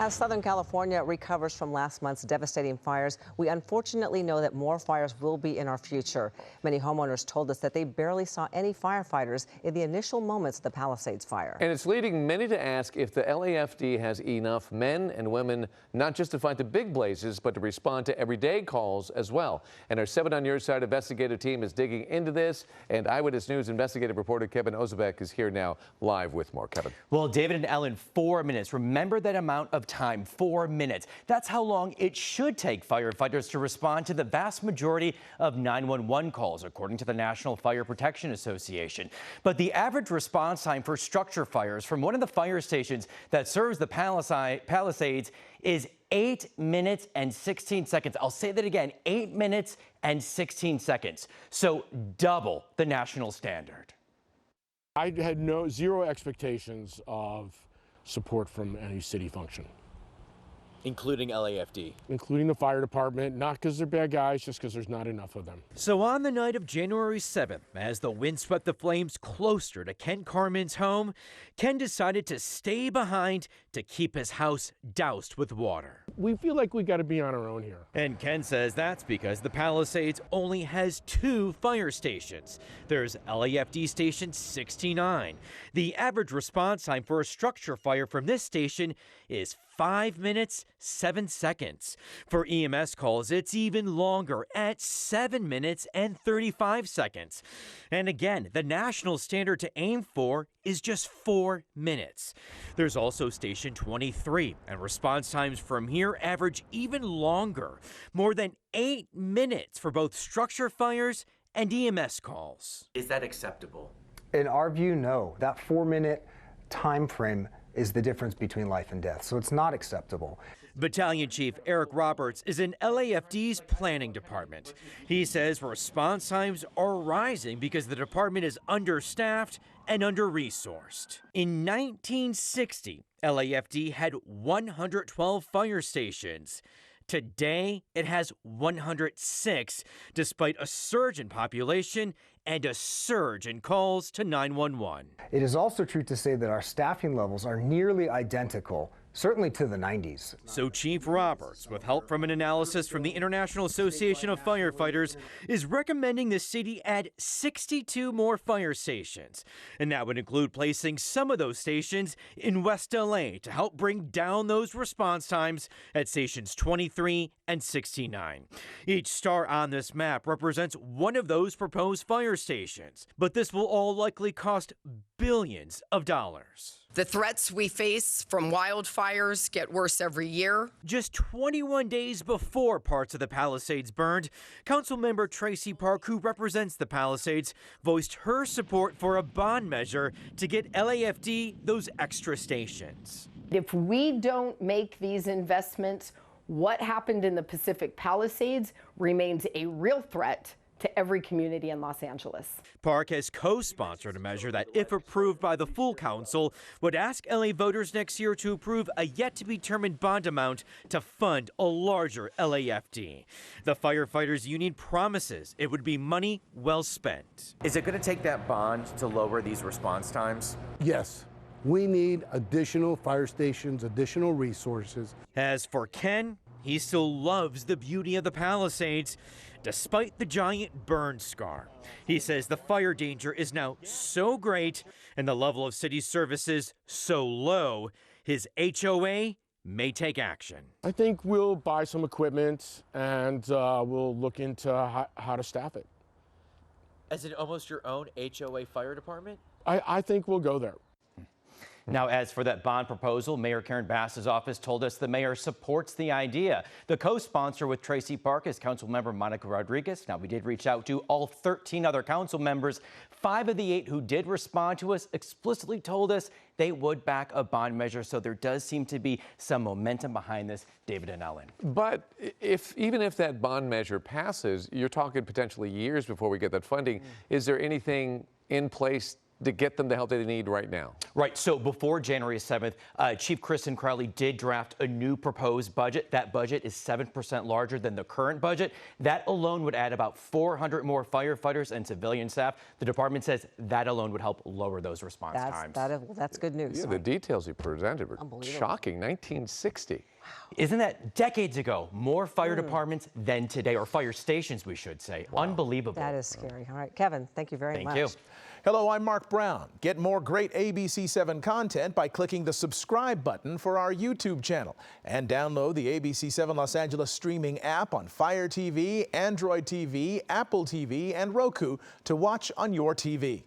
As Southern California recovers from last month's devastating fires, we unfortunately know that more fires will be in our future. Many homeowners told us that they barely saw any firefighters in the initial moments of the Palisades fire. And it's leading many to ask if the LAFD has enough men and women not just to fight the big blazes, but to respond to everyday calls as well. And our 7 on Your Side investigative team is digging into this. And Eyewitness News investigative reporter Kevin Ozebek is here now live with more. Kevin. Well, David and Ellen, 4 minutes. Remember that amount of time, 4 minutes. That's how long it should take firefighters to respond to the vast majority of 911 calls, according to the National Fire Protection Association. But the average response time for structure fires from one of the fire stations that serves the Palisades is 8 minutes and 16 seconds. I'll say that again, 8 minutes and 16 seconds. So double the national standard. I had zero expectations of support from any city function. Including LAFD. Including the fire department, not because they're bad guys, just because there's not enough of them. So on the night of January 7th, as the wind swept the flames closer to Ken Carmen's home, Ken decided to stay behind to keep his house doused with water. We feel like we got to be on our own here. And Ken says that's because the Palisades only has 2 fire stations. There's LAFD Station 69. The average response time for a structure fire from this station is 5 minutes, 7 seconds. For EMS calls, it's even longer at 7 minutes and 35 seconds. And again, the national standard to aim for is just 4 minutes. There's also Station 23, and response times from here average even longer, more than 8 minutes for both structure fires and EMS calls. Is that acceptable? In our view, no. That 4-minute time frame is the difference between life and death, so it's not acceptable. Battalion Chief Eric Roberts is in LAFD's planning department. He says response times are rising because the department is understaffed and under-resourced. In 1960, LAFD had 112 fire stations. Today, it has 106, despite a surge in population and a surge in calls to 911. It is also true to say that our staffing levels are nearly identical, certainly to the 90s. So Chief Roberts, with help from an analysis from the International Association of Firefighters, is recommending the city add 62 more fire stations. And that would include placing some of those stations in West LA to help bring down those response times at stations 23 and 69. Each star on this map represents one of those proposed fire stations, but this will all likely cost billions of dollars. The threats we face from wildfires get worse every year. Just 21 days before parts of the Palisades burned, Councilmember Tracy Park, who represents the Palisades, voiced her support for a bond measure to get LAFD those extra stations. If we don't make these investments, what happened in the Pacific Palisades remains a real threat to every community in Los Angeles. Park has co-sponsored a measure that, if approved by the full council, would ask LA voters next year to approve a yet-to-be-determined bond amount to fund a larger LAFD. The firefighters union promises it would be money well spent. Is it going to take that bond to lower these response times? Yes. We need additional fire stations, additional resources. As for Ken, he still loves the beauty of the Palisades, despite the giant burn scar. He says the fire danger is now so great and the level of city services so low, his HOA may take action. I think we'll buy some equipment and we'll look into how to staff it. Is it almost your own HOA fire department? I think we'll go there. Now, as for that bond proposal, Mayor Karen Bass's office told us the mayor supports the idea. The co-sponsor with Tracy Park is Councilmember Monica Rodriguez. Now, we did reach out to all 13 other council members. 5 of the 8 who did respond to us explicitly told us they would back a bond measure. So there does seem to be some momentum behind this, David and Ellen. But even if that bond measure passes, you're talking potentially years before we get that funding. Is there anything in place to get them the help they need right now? Right. So before January 7th, Chief Kristen Crowley did draft a new proposed budget. That budget is 7% larger than the current budget. That alone would add about 400 more firefighters and civilian staff. The department says that alone would help lower those response times. That's good news. Yeah, the details he presented were shocking. 1960. Isn't that decades ago? More fire departments than today, or fire stations, we should say. Wow. Unbelievable. That is scary. All right, Kevin, thank you very much. Thank you. Hello, I'm Mark Brown. Get more great ABC7 content by clicking the subscribe button for our YouTube channel. And download the ABC7 Los Angeles streaming app on Fire TV, Android TV, Apple TV, and Roku to watch on your TV.